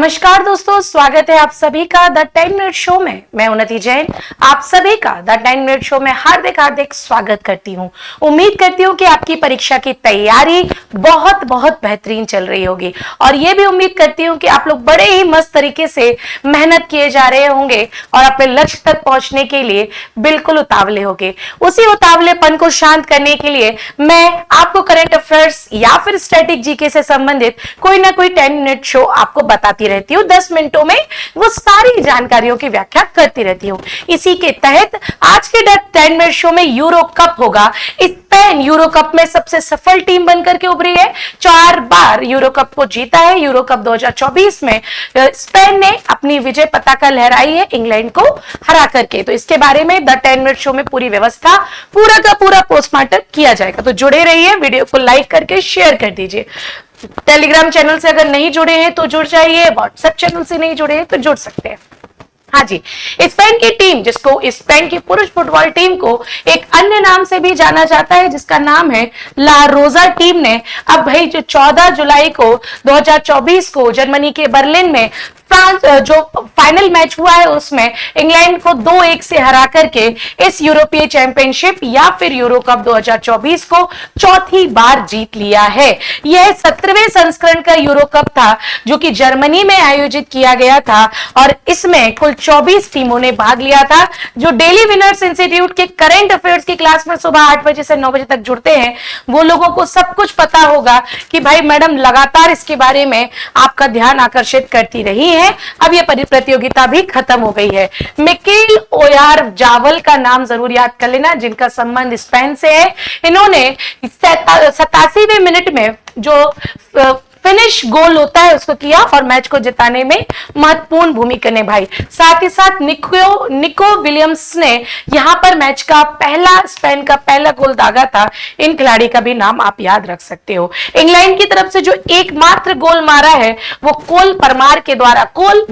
नमस्कार दोस्तों, स्वागत है आप सभी का द 10 मिनट शो में। मैं उन्नति जैन आप सभी का द 10 मिनट शो में हार्दिक स्वागत करती हूँ। उम्मीद करती हूँ कि आपकी परीक्षा की तैयारी बहुत बहुत बेहतरीन चल रही होगी और ये भी उम्मीद करती हूँ कि आप लोग बड़े ही मस्त तरीके से मेहनत किए जा रहे होंगे और अपने लक्ष्य तक पहुंचने के लिए बिल्कुल उतावले होंगे। उसी उतावलेपन को शांत करने के लिए मैं आपको करंट अफेयर्स या फिर स्टैटिक जीके से संबंधित कोई ना कोई 10 मिनट शो आपको बताती रहती हूँ। 10 मिनटों में वो सारी जानकारियों की व्याख्या करती रहती हूँ। इसी के तहत आज के 10 मिनट शो में यूरो कप होगा। स्पेन यूरो कप में सबसे सफल टीम बनकर के उभरी है। 4 बार यूरो कप को जीता है। यूरो कप 2024 में स्पेन ने अपनी विजय पताका लहराई है इंग्लैंड को हरा करके। तो इसके बारे में द 10 मिनट शो में पूरी व्यवस्था पूरा का पूरा पोस्टमार्टम किया जाएगा। तो जुड़े रहिए, वीडियो को लाइक करके शेयर कर दीजिए। टेलीग्राम चैनल से अगर नहीं जुड़े हैं तो जुड़ जाइए, व्हाट्सएप चैनल से नहीं जुड़े हैं तो जुड़ सकते हैं। हाँ जी, स्पेन की टीम, जिसको स्पेन की पुरुष फुटबॉल टीम को एक अन्य नाम से भी जाना जाता है जिसका नाम है ला रोजा टीम ने अब भाई जो 14 जुलाई को 2024 को जर्मनी के बर्लिन में फ्रांस जो फाइनल मैच हुआ है उसमें इंग्लैंड को 2-1 से हरा करके इस यूरोपीय चैंपियनशिप या फिर यूरो कप 2024 को चौथी बार जीत लिया है। यह 17वें संस्करण का यूरो कप था जो कि जर्मनी में आयोजित किया गया था और इसमें कुल 24 टीमों ने भाग लिया था। जो डेली विनर्स इंस्टीट्यूट के करंट अफेयर्स की क्लास में सुबह 8 बजे से 9 बजे तक जुड़ते हैं वो लोगों को सब कुछ पता होगा कि भाई मैडम लगातार इसके बारे में आपका ध्यान आकर्षित करती रही है। अब यह प्रतियोगिता भी खत्म हो गई है। मिकेल ओयारजाबल का नाम जरूर याद कर लेना, जिनका संबंध स्पेन से है। इन्होंने 87वें मिनट में जो फिनिश गोल होता है उसको किया और मैच को जिताने में महत्वपूर्ण भूमिका निभाई। साथ ही साथ निको विलियम्स ने यहां पर मैच का स्पेन का पहला गोल दागा था। इन खिलाड़ी का भी नाम आप याद रख सकते हो। इंग्लैंड की तरफ से जो एकमात्र गोल मारा है वो कोल परमार के द्वारा कोल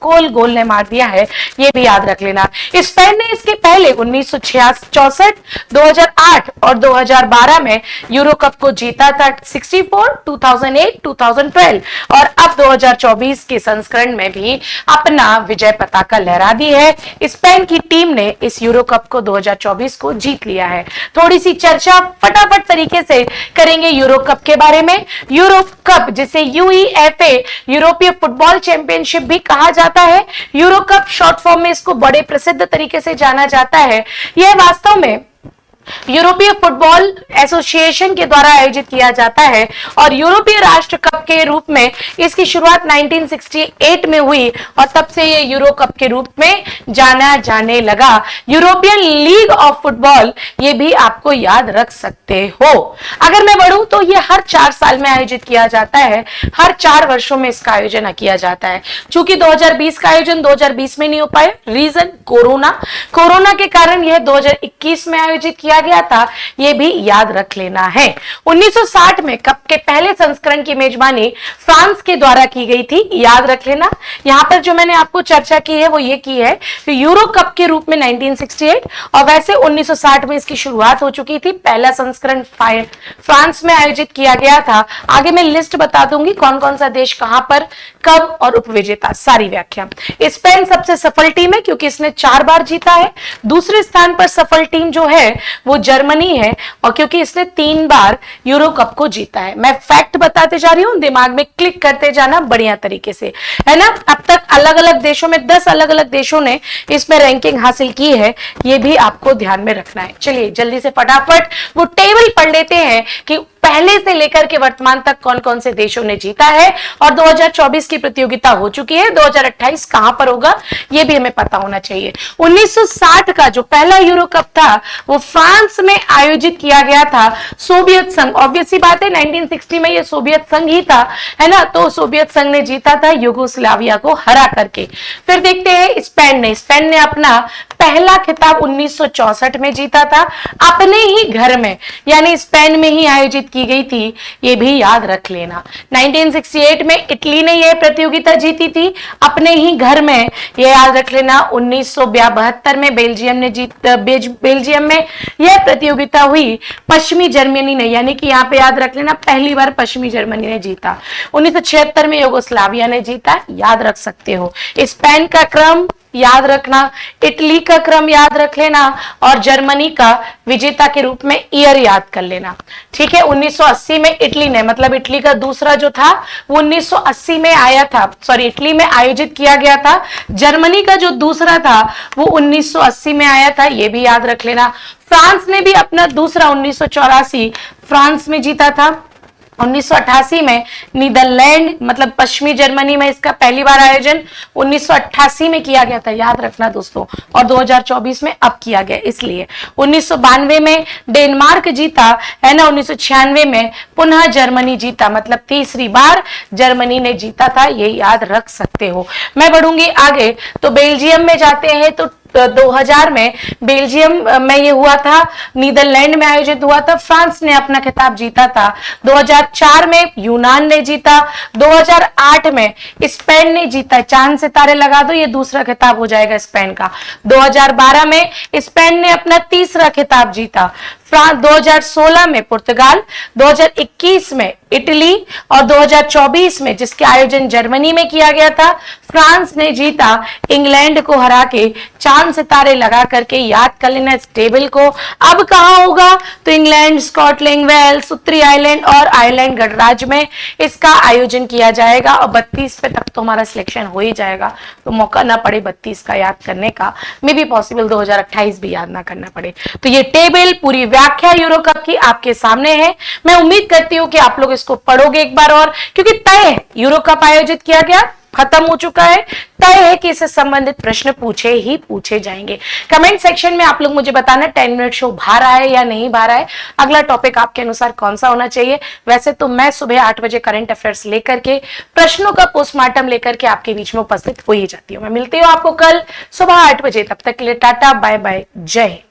गोल ने मार दिया है, ये भी याद रख लेना। स्पेन ने इसके पहले 1964, 2008 और 2012 में यूरो कप को जीता था। 64, 2008, 2012 और अब 2024 के संस्करण में भी अपना विजय पताका लहरा दी है। स्पेन की टीम ने इस यूरो कप को 2024 को जीत लिया है। थोड़ी सी चर्चा फटाफट तरीके से करेंगे यूरो कप के बारे में। यूरो कप जिसे यूईएफए यूरोपीय फुटबॉल चैंपियनशिप भी कहा जाता है। यूरो कप शॉर्ट फॉर्म में इसको बड़े प्रसिद्ध तरीके से जाना जाता है। यह वास्तव में यूरोपीय फुटबॉल एसोसिएशन के द्वारा आयोजित किया जाता है और यूरोपीय राष्ट्र कप के रूप में इसकी शुरुआत 1968 में हुई और तब से ये यूरो कप के रूप में जाना जाने लगा। यूरोपियन लीग ऑफ फुटबॉल ये भी आपको याद रख सकते हो। अगर मैं बढ़ूं तो ये हर 4 साल में आयोजित किया जाता है। हर 4 वर्षों में इसका आयोजन किया जाता है। चूंकि 2020 का आयोजन 2020 में नहीं हो पाया, रीजन कोरोना के कारण यह 2021 में आयोजित किया गया था, यह भी याद रख लेना है। 1960 में कप के पहले संस्करण की मेजबानी फ्रांस के द्वारा की गई थी, याद रख लेना। यहां पर जो मैंने आपको चर्चा की है वो ये की है कि यूरो कप के रूप में 1968 और वैसे 1960 में इसकी शुरुआत हो चुकी थी। पहला संस्करण फ्रांस में आयोजित किया गया था। आगे मैं लिस्ट बता दूंगी कौन कौन सा देश कहां पर कब और उपविजेता, सारी व्याख्या। स्पेन सबसे सफल टीम है क्योंकि इसने 4 बार जीता है। दूसरे स्थान पर सफल टीम जो है वो जर्मनी है और क्योंकि इसने 3 बार यूरो कप को जीता है। मैं फैक्ट बताते जा रही हूं, दिमाग में क्लिक करते जाना बढ़िया तरीके से, है ना। अब तक अलग अलग देशों में 10 अलग अलग देशों ने इसमें रैंकिंग हासिल की है, ये भी आपको ध्यान में रखना है। चलिए जल्दी से फटाफट वो टेबल पढ़ लेते हैं कि पहले से लेकर के वर्तमान तक कौन कौन से देशों ने जीता है और 2024 की प्रतियोगिता हो चुकी है। 2028 कहां पर होगा यह भी हमें पता होना चाहिए। 1960 का जो पहला यूरो कप था वो फ्रांस में आयोजित किया गया था। सोवियत संघ, ऑब्वियस सी बात है 1960 में ये सोवियत संघ ही था, है ना। तो सोवियत संघ ने जीता था यूगोस्लाविया को हरा करके। फिर देखते हैं स्पेन ने अपना पहला खिताब 1964 में जीता था, अपने ही घर में यानी स्पेन में ही आयोजित की गई थी, ये भी याद रख लेना। 1968 में इटली ने यह प्रतियोगिता जीती थी अपने ही घर में, ये याद रख लेना। 1972 में बेल्जियम में यह प्रतियोगिता हुई, पश्चिमी जर्मनी ने, यानी कि यहाँ पे याद रख लेना पहली बार पश्चिमी जर्मनी ने जीता। 1976 में युगोस्लाविया ने जीता, याद रख सकते हो। स्पेन का क्रम याद रखना, इटली का क्रम याद रख लेना और जर्मनी का विजेता के रूप में ईयर याद कर लेना। ठीक है, 1980 में इटली ने, मतलब इटली का दूसरा जो था वो 1980 में आया था, सॉरी इटली में आयोजित किया गया था। जर्मनी का जो दूसरा था वो 1980 में आया था, ये भी याद रख लेना। फ्रांस ने भी अपना दूसरा 1984 फ्रांस में जीता था। 1988 में नीदरलैंड, मतलब पश्चिमी जर्मनी में इसका पहली बार आयोजन 1988 में किया गया था, याद रखना दोस्तों, और 2024 में अब किया गया इसलिए। 1992 में डेनमार्क जीता है ना, 1996 में पुनः जर्मनी जीता, मतलब तीसरी बार जर्मनी ने जीता था, ये याद रख सकते हो। मैं बढ़ूंगी आगे, तो बेल्जियम में जाते हैं तो 2000 में बेल्जियम में ये हुआ था, नीदरलैंड में आयोजित हुआ था, फ्रांस ने अपना खिताब जीता था। 2004 में यूनान ने जीता, 2008 में स्पेन ने जीता, चांद सितारे लगा दो, ये दूसरा खिताब हो जाएगा स्पेन का। 2012 में स्पेन ने अपना तीसरा खिताब जीता, फ्रांस 2016 में पुर्तगाल, 2021 में इटली और 2024 में जिसके आयोजन जर्मनी में किया गया था फ्रांस ने जीता, इंग्लैंड को हरा के। चांद सितारे लगा करके याद कर लेना इस टेबल को। अब कहां होगा, तो इंग्लैंड, स्कॉटलैंड, वेल्स, उत्तरी आयरलैंड और आयरलैंड गणराज्य में इसका आयोजन किया जाएगा और 32 पे तक तो हमारा सिलेक्शन हो ही जाएगा, तो मौका ना पड़े 32 का याद करने का, मे बी पॉसिबल 2028 भी याद ना करना पड़े। तो ये टेबल पूरी व्याख्या यूरो कप की आपके सामने है। मैं उम्मीद करती हूं कि आप लोग इसको पढ़ोगे एक बार और, क्योंकि तय है यूरो कप आयोजित किया गया, खत्म हो चुका है, तय है कि इससे संबंधित प्रश्न पूछे ही पूछे जाएंगे। कमेंट सेक्शन में आप लोग मुझे बताना 10 मिनट शो भा रहा है या नहीं भा रहा है, अगला टॉपिक आपके अनुसार कौन सा होना चाहिए। वैसे तो मैं सुबह 8 बजे करंट अफेयर्स लेकर के, प्रश्नों का पोस्टमार्टम लेकर के आपके बीच में उपस्थित हो ही जाती हूँ। मैं मिलती हूँ आपको कल सुबह 8 बजे, तब तक के लिए टाटा बाय बाय, जय हिंद।